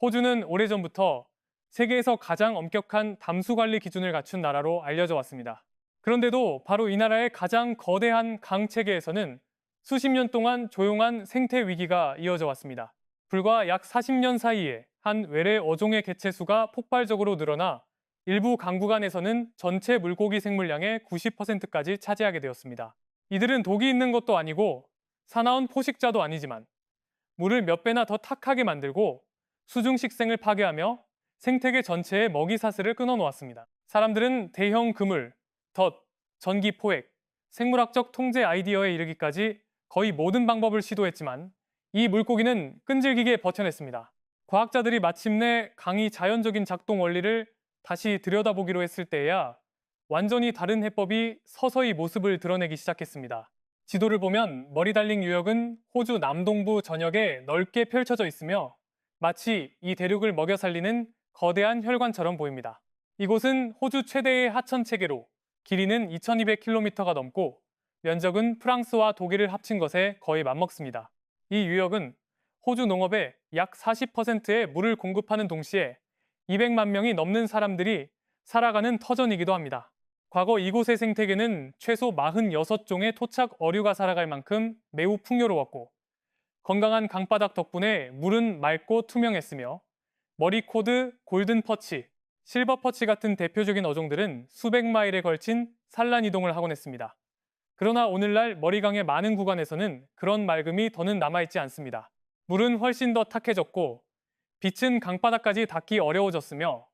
호주는 오래전부터 세계에서 가장 엄격한 담수 관리 기준을 갖춘 나라로 알려져 왔습니다. 그런데도 바로 이 나라의 가장 거대한 강 체계에서는 수십 년 동안 조용한 생태 위기가 이어져 왔습니다. 불과 약 40년 사이에 한 외래 어종의 개체수가 폭발적으로 늘어나 일부 강구간에서는 전체 물고기 생물량의 90%까지 차지하게 되었습니다. 이들은 독이 있는 것도 아니고 사나운 포식자도 아니지만 물을 몇 배나 더 탁하게 만들고 수중 식생을 파괴하며 생태계 전체의 먹이 사슬을 끊어놓았습니다. 사람들은 대형 그물, 덫, 전기 포획, 생물학적 통제 아이디어에 이르기까지 거의 모든 방법을 시도했지만 이 물고기는 끈질기게 버텨냈습니다. 과학자들이 마침내 강의 자연적인 작동 원리를 다시 들여다보기로 했을 때에야 완전히 다른 해법이 서서히 모습을 드러내기 시작했습니다. 지도를 보면 머리 달린 유역은 호주 남동부 전역에 넓게 펼쳐져 있으며 마치 이 대륙을 먹여 살리는 거대한 혈관처럼 보입니다. 이곳은 호주 최대의 하천 체계로 길이는 2200km가 넘고 면적은 프랑스와 독일을 합친 것에 거의 맞먹습니다. 이 유역은 호주 농업의 약 40%의 물을 공급하는 동시에 200만 명이 넘는 사람들이 살아가는 터전이기도 합니다. 과거 이곳의 생태계는 최소 46종의 토착 어류가 살아갈 만큼 매우 풍요로웠고 건강한 강바닥 덕분에 물은 맑고 투명했으며 머리코드, 골든퍼치, 실버퍼치 같은 대표적인 어종들은 수백 마일에 걸친 산란 이동을 하곤 했습니다. 그러나 오늘날 머리강의 많은 구간에서는 그런 맑음이 더는 남아있지 않습니다. 물은 훨씬 더 탁해졌고 빛은 강바닥까지 닿기 어려워졌으며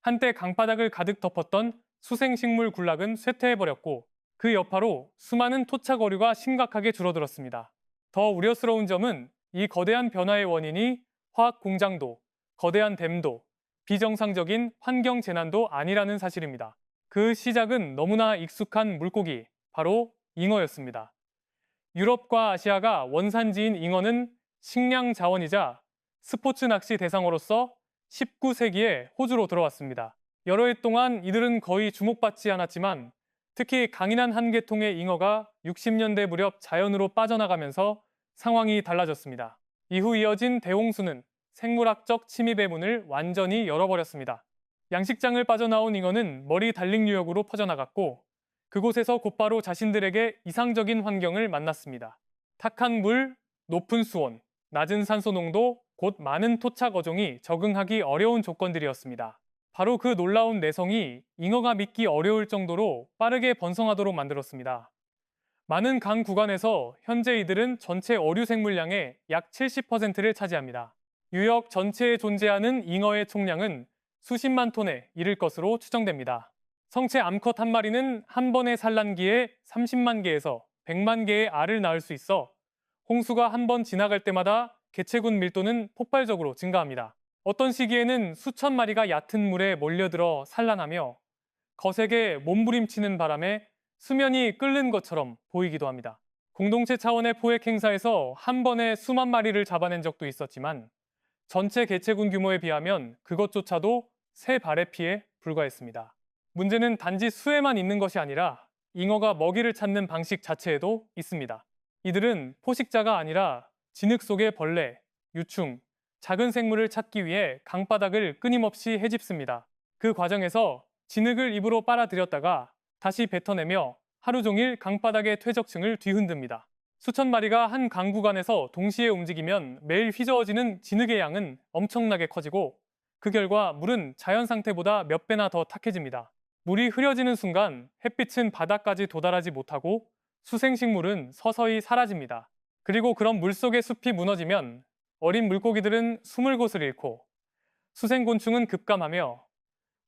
한때 강바닥을 가득 덮었던 수생식물 군락은 쇠퇴해버렸고 그 여파로 수많은 토착 어류가 심각하게 줄어들었습니다. 더 우려스러운 점은 이 거대한 변화의 원인이 화학 공장도, 거대한 댐도, 비정상적인 환경 재난도 아니라는 사실입니다. 그 시작은 너무나 익숙한 물고기, 바로 잉어였습니다. 유럽과 아시아가 원산지인 잉어는 식량 자원이자 스포츠 낚시 대상어로서 19세기에 호주로 들어왔습니다. 여러 해 동안 이들은 거의 주목받지 않았지만 특히 강인한 한 계통의 잉어가 60년대 무렵 자연으로 빠져나가면서 상황이 달라졌습니다. 이후 이어진 대홍수는 생물학적 침입의 문을 완전히 열어버렸습니다. 양식장을 빠져나온 잉어는 머리 달린 유역으로 퍼져나갔고 그곳에서 곧바로 자신들에게 이상적인 환경을 만났습니다. 탁한 물, 높은 수온, 낮은 산소 농도, 곧 많은 토착 어종이 적응하기 어려운 조건들이었습니다. 바로 그 놀라운 내성이 잉어가 믿기 어려울 정도로 빠르게 번성하도록 만들었습니다. 많은 강 구간에서 현재 이들은 전체 어류 생물량의 약 70%를 차지합니다. 유역 전체에 존재하는 잉어의 총량은 수십만 톤에 이를 것으로 추정됩니다. 성체 암컷 한 마리는 한 번의 산란기에 30만 개에서 100만 개의 알을 낳을 수 있어 홍수가 한 번 지나갈 때마다 개체군 밀도는 폭발적으로 증가합니다. 어떤 시기에는 수천 마리가 얕은 물에 몰려들어 산란하며 거세게 몸부림치는 바람에 수면이 끓는 것처럼 보이기도 합니다. 공동체 차원의 포획 행사에서 한 번에 수만 마리를 잡아낸 적도 있었지만 전체 개체군 규모에 비하면 그것조차도 새 발의 피에 불과했습니다. 문제는 단지 수에만 있는 것이 아니라 잉어가 먹이를 찾는 방식 자체에도 있습니다. 이들은 포식자가 아니라 진흙 속의 벌레, 유충, 작은 생물을 찾기 위해 강바닥을 끊임없이 헤집습니다. 그 과정에서 진흙을 입으로 빨아들였다가 다시 뱉어내며 하루 종일 강바닥의 퇴적층을 뒤흔듭니다. 수천 마리가 한 강구간에서 동시에 움직이면 매일 휘저어지는 진흙의 양은 엄청나게 커지고 그 결과 물은 자연 상태보다 몇 배나 더 탁해집니다. 물이 흐려지는 순간 햇빛은 바닥까지 도달하지 못하고 수생식물은 서서히 사라집니다. 그리고 그런 물속의 숲이 무너지면 어린 물고기들은 숨을 곳을 잃고 수생곤충은 급감하며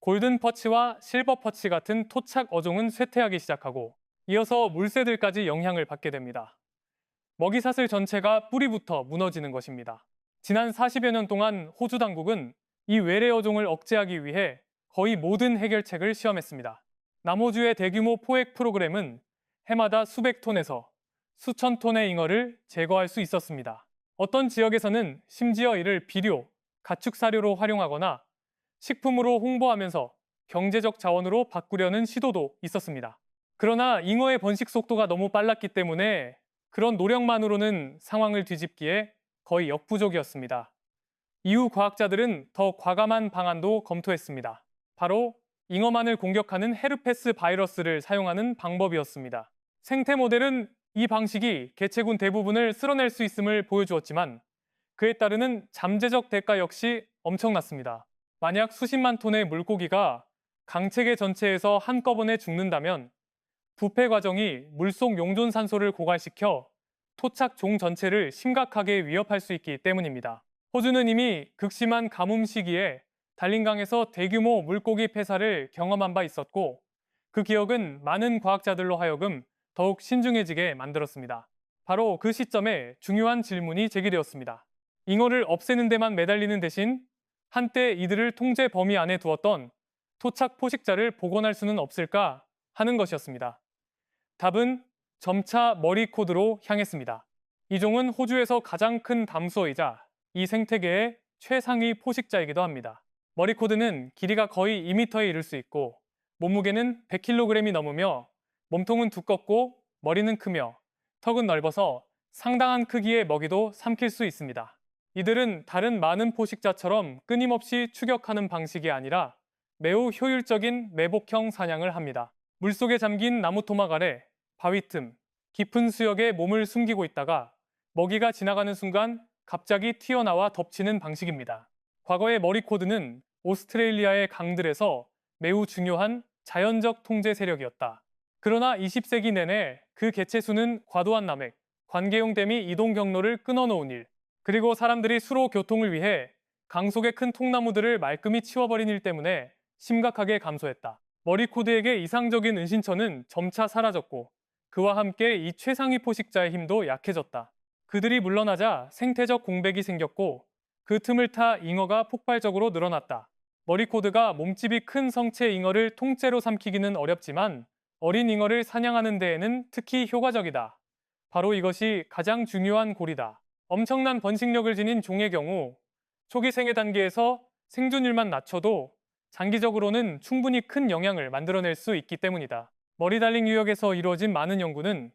골든퍼치와 실버퍼치 같은 토착 어종은 쇠퇴하기 시작하고 이어서 물새들까지 영향을 받게 됩니다. 먹이사슬 전체가 뿌리부터 무너지는 것입니다. 지난 40여 년 동안 호주 당국은 이 외래 어종을 억제하기 위해 거의 모든 해결책을 시험했습니다. 남호주의 대규모 포획 프로그램은 해마다 수백 톤에서 수천 톤의 잉어를 제거할 수 있었습니다. 어떤 지역에서는 심지어 이를 비료, 가축 사료로 활용하거나 식품으로 홍보하면서 경제적 자원으로 바꾸려는 시도도 있었습니다. 그러나 잉어의 번식 속도가 너무 빨랐기 때문에 그런 노력만으로는 상황을 뒤집기에 거의 역부족이었습니다. 이후 과학자들은 더 과감한 방안도 검토했습니다. 바로 잉어만을 공격하는 헤르페스 바이러스를 사용하는 방법이었습니다. 생태 모델은 이 방식이 개체군 대부분을 쓸어낼 수 있음을 보여주었지만 그에 따르는 잠재적 대가 역시 엄청났습니다. 만약 수십만 톤의 물고기가 강체계 전체에서 한꺼번에 죽는다면 부패 과정이 물속 용존 산소를 고갈시켜 토착 종 전체를 심각하게 위협할 수 있기 때문입니다. 호주는 이미 극심한 가뭄 시기에 달링강에서 대규모 물고기 폐사를 경험한 바 있었고 그 기억은 많은 과학자들로 하여금 더욱 신중해지게 만들었습니다. 바로 그 시점에 중요한 질문이 제기되었습니다. 잉어를 없애는 데만 매달리는 대신 한때 이들을 통제 범위 안에 두었던 토착 포식자를 복원할 수는 없을까 하는 것이었습니다. 답은 점차 머리코드로 향했습니다. 이 종은 호주에서 가장 큰 담수어이자 이 생태계의 최상위 포식자이기도 합니다. 머리코드는 길이가 거의 2m에 이를 수 있고 몸무게는 100kg이 넘으며 몸통은 두껍고 머리는 크며 턱은 넓어서 상당한 크기의 먹이도 삼킬 수 있습니다. 이들은 다른 많은 포식자처럼 끊임없이 추격하는 방식이 아니라 매우 효율적인 매복형 사냥을 합니다. 물속에 잠긴 나무 토막 아래 바위 틈, 깊은 수역에 몸을 숨기고 있다가 먹이가 지나가는 순간 갑자기 튀어나와 덮치는 방식입니다. 과거의 머리코드는 오스트레일리아의 강들에서 매우 중요한 자연적 통제 세력이었다. 그러나 20세기 내내 그 개체수는 과도한 남획, 관계용 댐이 이동 경로를 끊어놓은 일, 그리고 사람들이 수로 교통을 위해 강 속의 큰 통나무들을 말끔히 치워버린 일 때문에 심각하게 감소했다. 머리코드에게 이상적인 은신처는 점차 사라졌고 그와 함께 이 최상위 포식자의 힘도 약해졌다. 그들이 물러나자 생태적 공백이 생겼고 그 틈을 타 잉어가 폭발적으로 늘어났다. 머리코드가 몸집이 큰 성체 잉어를 통째로 삼키기는 어렵지만 어린 잉어를 사냥하는 데에는 특히 효과적이다. 바로 이것이 가장 중요한 고리다. 엄청난 번식력을 지닌 종의 경우 초기 생애 단계에서 생존율만 낮춰도 장기적으로는 충분히 큰 영향을 만들어낼 수 있기 때문이다. 머리 달린 유역에서 이루어진 많은 연구는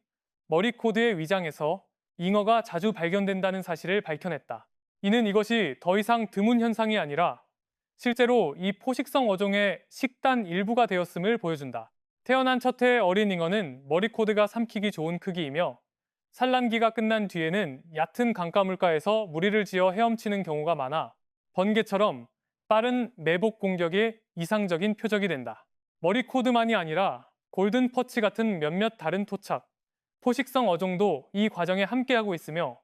머리코드의 위장에서 잉어가 자주 발견된다는 사실을 밝혀냈다. 이는 이것이 더 이상 드문 현상이 아니라 실제로 이 포식성 어종의 식단 일부가 되었음을 보여준다. 태어난 첫 해의 어린 잉어는 머리코드가 삼키기 좋은 크기이며 산란기가 끝난 뒤에는 얕은 강가 물가에서 무리를 지어 헤엄치는 경우가 많아 번개처럼 빠른 매복 공격의 이상적인 표적이 된다. 머리코드만이 아니라 골든 퍼치 같은 몇몇 다른 토착, 포식성 어종도 이 과정에 함께하고 있으며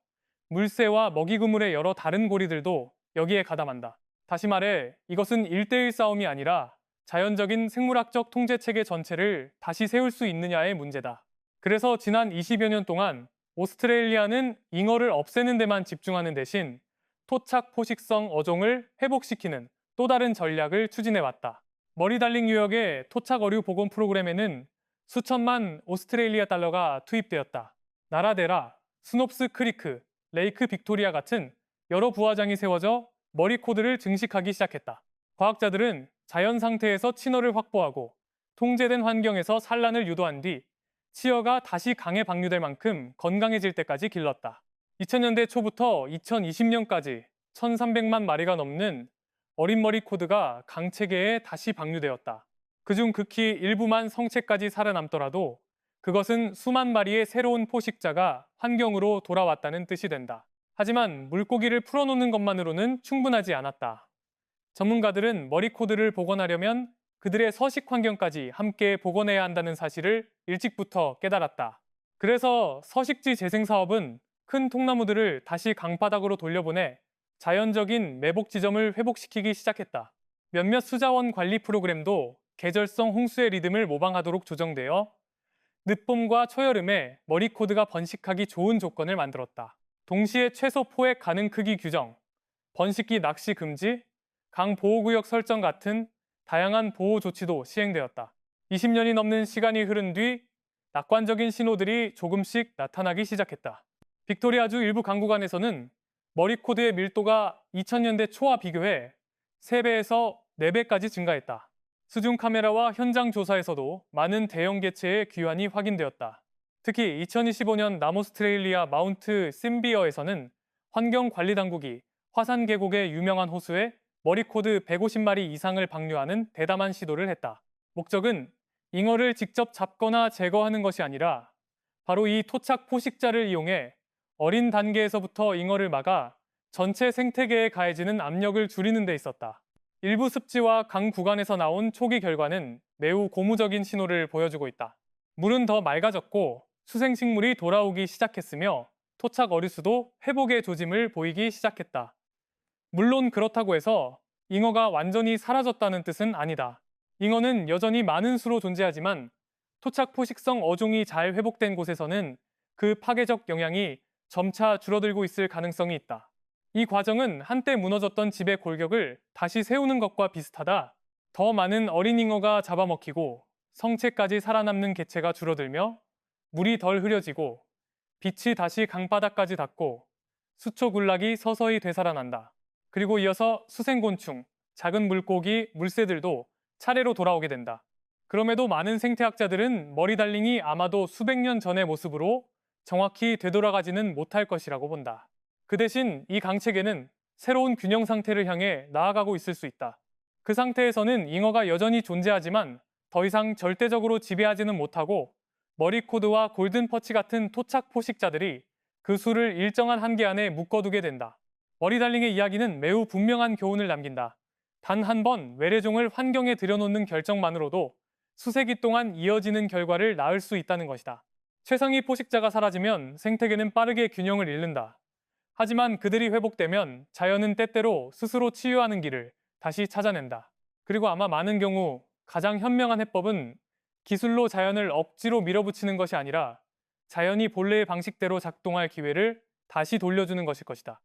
물새와 먹이 그물의 여러 다른 고리들도 여기에 가담한다. 다시 말해 이것은 1대1 싸움이 아니라 자연적인 생물학적 통제체계 전체를 다시 세울 수 있느냐의 문제다. 그래서 지난 20여 년 동안 오스트레일리아는 잉어를 없애는 데만 집중하는 대신 토착 포식성 어종을 회복시키는 또 다른 전략을 추진해왔다. 머리 달린 유역의 토착 어류 복원 프로그램에는 수천만 오스트레일리아 달러가 투입되었다. 나라데라, 스놉스 크리크, 레이크 빅토리아 같은 여러 부화장이 세워져 머리코드를 증식하기 시작했다. 과학자들은 자연 상태에서 친어를 확보하고 통제된 환경에서 산란을 유도한 뒤 치어가 다시 강에 방류될 만큼 건강해질 때까지 길렀다. 2000년대 초부터 2020년까지 1300만 마리가 넘는 어린 머리코드가 강체계에 다시 방류되었다. 그중 극히 일부만 성체까지 살아남더라도 그것은 수만 마리의 새로운 포식자가 환경으로 돌아왔다는 뜻이 된다. 하지만 물고기를 풀어놓는 것만으로는 충분하지 않았다. 전문가들은 머리코드를 복원하려면 그들의 서식 환경까지 함께 복원해야 한다는 사실을 일찍부터 깨달았다. 그래서 서식지 재생 사업은 큰 통나무들을 다시 강바닥으로 돌려보내 자연적인 매복 지점을 회복시키기 시작했다. 몇몇 수자원 관리 프로그램도 계절성 홍수의 리듬을 모방하도록 조정되어 늦봄과 초여름에 머리코드가 번식하기 좋은 조건을 만들었다. 동시에 최소 포획 가능 크기 규정, 번식기 낚시 금지, 강 보호구역 설정 같은 다양한 보호 조치도 시행되었다. 20년이 넘는 시간이 흐른 뒤 낙관적인 신호들이 조금씩 나타나기 시작했다. 빅토리아주 일부 강구간에서는 머리코드의 밀도가 2000년대 초와 비교해 3배에서 4배까지 증가했다. 수중 카메라와 현장 조사에서도 많은 대형 개체의 귀환이 확인되었다. 특히 2025년 남오스트레일리아 마운트 심비어에서는 환경관리당국이 화산 계곡의 유명한 호수에 머리코드 150마리 이상을 방류하는 대담한 시도를 했다. 목적은 잉어를 직접 잡거나 제거하는 것이 아니라 바로 이 토착 포식자를 이용해 어린 단계에서부터 잉어를 막아 전체 생태계에 가해지는 압력을 줄이는 데 있었다. 일부 습지와 강 구간에서 나온 초기 결과는 매우 고무적인 신호를 보여주고 있다. 물은 더 맑아졌고 수생식물이 돌아오기 시작했으며 토착 어류수도 회복의 조짐을 보이기 시작했다. 물론 그렇다고 해서 잉어가 완전히 사라졌다는 뜻은 아니다. 잉어는 여전히 많은 수로 존재하지만 토착 포식성 어종이 잘 회복된 곳에서는 그 파괴적 영향이 점차 줄어들고 있을 가능성이 있다. 이 과정은 한때 무너졌던 집의 골격을 다시 세우는 것과 비슷하다. 더 많은 어린 잉어가 잡아먹히고 성체까지 살아남는 개체가 줄어들며 물이 덜 흐려지고 빛이 다시 강바닥까지 닿고 수초 군락이 서서히 되살아난다. 그리고 이어서 수생곤충, 작은 물고기, 물새들도 차례로 돌아오게 된다. 그럼에도 많은 생태학자들은 머리달링이 아마도 수백 년 전의 모습으로 정확히 되돌아가지는 못할 것이라고 본다. 그 대신 이 강체계는 새로운 균형 상태를 향해 나아가고 있을 수 있다. 그 상태에서는 잉어가 여전히 존재하지만 더 이상 절대적으로 지배하지는 못하고 머리코드와 골든퍼치 같은 토착 포식자들이 그 수를 일정한 한계 안에 묶어두게 된다. 머리달링의 이야기는 매우 분명한 교훈을 남긴다. 단 한 번 외래종을 환경에 들여놓는 결정만으로도 수세기 동안 이어지는 결과를 낳을 수 있다는 것이다. 최상위 포식자가 사라지면 생태계는 빠르게 균형을 잃는다. 하지만 그들이 회복되면 자연은 때때로 스스로 치유하는 길을 다시 찾아낸다. 그리고 아마 많은 경우 가장 현명한 해법은 기술로 자연을 억지로 밀어붙이는 것이 아니라 자연이 본래의 방식대로 작동할 기회를 다시 돌려주는 것일 것이다.